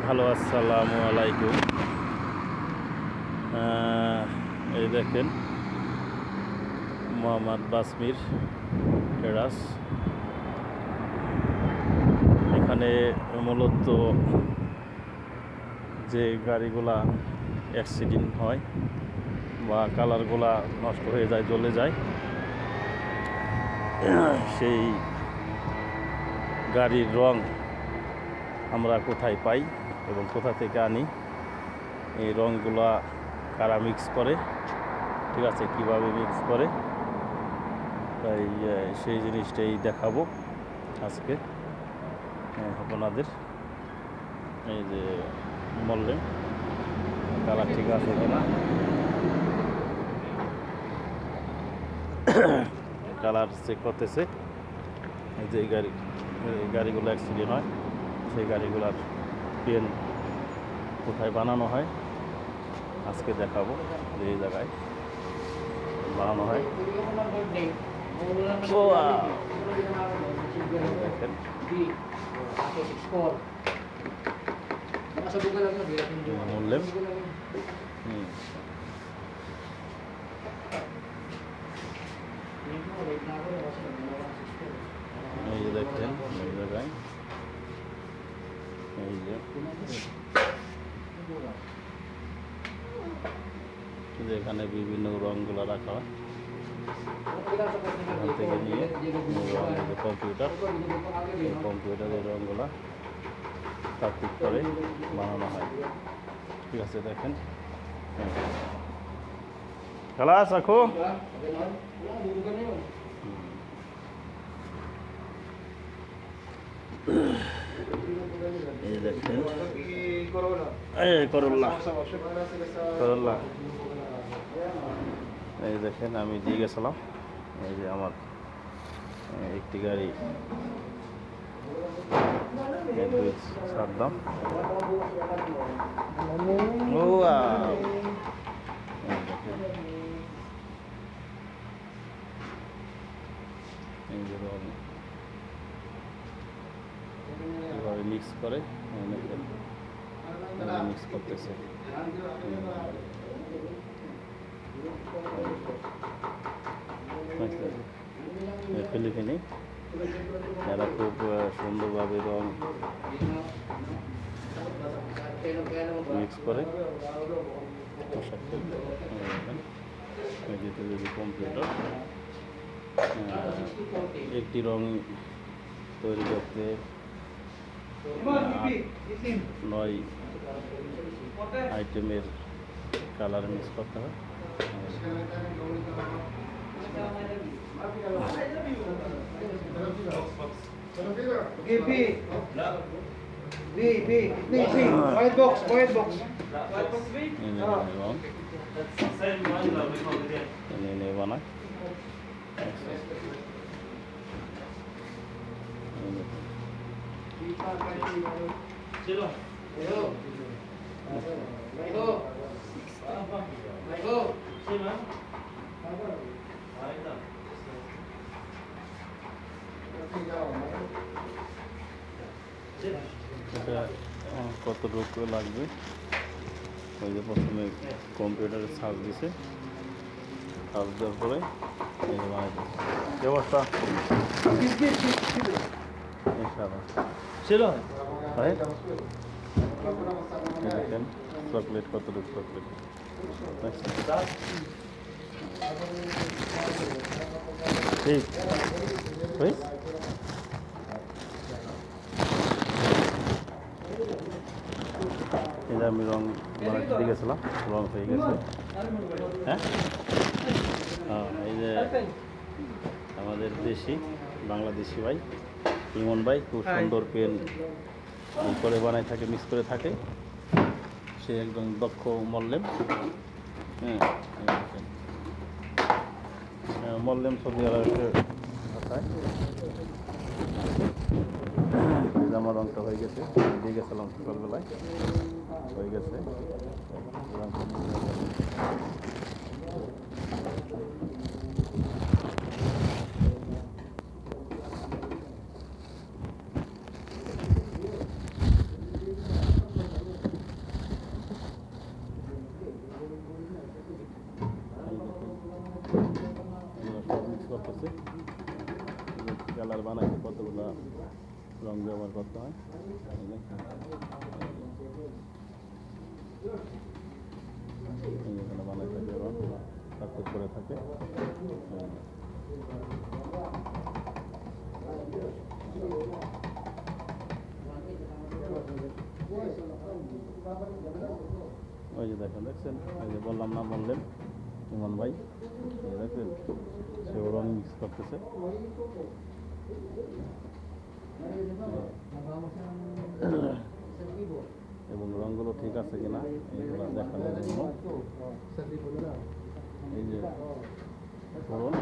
Hello, আসসালামু আলাইকুম। এই দেখেন মোহাম্মদ বাসমির টেরাস। এখানে মূলত যে গাড়িগুলা অ্যাক্সিডেন্ট হয় বা কালারগুলা নষ্ট হয়ে যায়, জ্বলে যায়, সেই গাড়ির রং আমরা কোথায় পাই এবং কোথা থেকে আনি, এই রঙগুলা কারা মিক্স করে, ঠিক আছে, কীভাবে মিক্স করে, তাই সেই জিনিসটাই দেখাবো আজকে আপনাদের। এই যে বললেন কালার ঠিক আছে কিনা, কালার চেক করতেছে। এই যে গাড়িগুলো অ্যাক্সিডেন্ট হয়, সেই গাড়িগুলার পেন কোথায় বানানো হয় আজকে দেখাবো, যে এই জায়গায় বানানো হয়। দেখেন বললেন এই যে দেখছেন এই জায়গায়, এই যে এখানে বিভিন্ন রঙগুলো রাখা হয়, এখান থেকে নিয়ে কম্পিউটারের রঙগুলা প্রাকৃতিক করে বানানো হয়, ঠিক আছে। দেখেন খালাস রাখো। এই দেখেন করল্লা, এই দেখেন আমি দিয়ে গেছিলাম। এই যে আমার একটি গাড়ি ছাড়লাম। ও এভাবে মিক্স করে মিক্স করতেছে। ফিলিপিনি এরা খুব সুন্দরভাবে রং মিক্স করে কম্পিউটার একটি রং তৈরি করতে 9 আইটেমের কালার মিক্স করতে হয়। বানায় এটা কতটুকু লাগবে, ওই যে প্রথমে কম্পিউটারে সার্চ দিছে, সার্চ দেওয়ার পরে এই যে বানাই দিচ্ছে অবস্থা ছিল। দেখেন চকলেট, কতটুকু চকলেট, ঠিক এই যে আমি রং বানাতে দিয়ে গেছিলাম, রং হয়ে গেছে। হ্যাঁ, এই যে আমাদের বাংলাদেশি ভাই ইমন ভাই খুব সুন্দর পেন করে বানায় থাকে, মিক্স করে থাকে, সে একদম দক্ষ মল্লেম। মল্লেম সৌদি আরবের ভাষায়। আমার রংটা হয়ে গেছে, দিয়ে গেছিলাম সকালবেলায়, হয়ে গেছে। এগুলো রং ব্যবহার করতে হয়। এখানে বানাই থাকে রং সাকসেস করে থাকে। ওই যে দেখছেন ওই যে বললাম না, বললেন ইমন ভাই, দেখেন সেও রং মিক্স করতেছে। এবং রঙগুলো ঠিক আছে কিনা এইগুলো দেখানোর জন্য এই যে ফোড়ন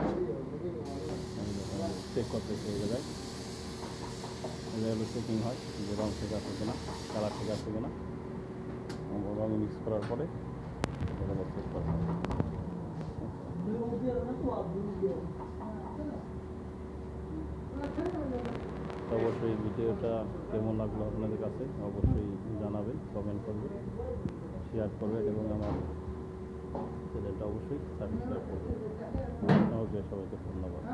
চেক করতেছে এই জায়গায়, চেকিং হয় যে রং ঠিক আছে কিনা, কালার ঠিক আছে কিনা। রং মিক্স করার পরে চেক করা হয়। অবশ্যই ভিডিওটা কেমন লাগলো আপনাদের কাছে অবশ্যই জানাবেন, কমেন্ট করবেন, শেয়ার করবেন এবং আমার চ্যানেলটা অবশ্যই সাবস্ক্রাইব করবেন। ওকে, সবাইকে ধন্যবাদ।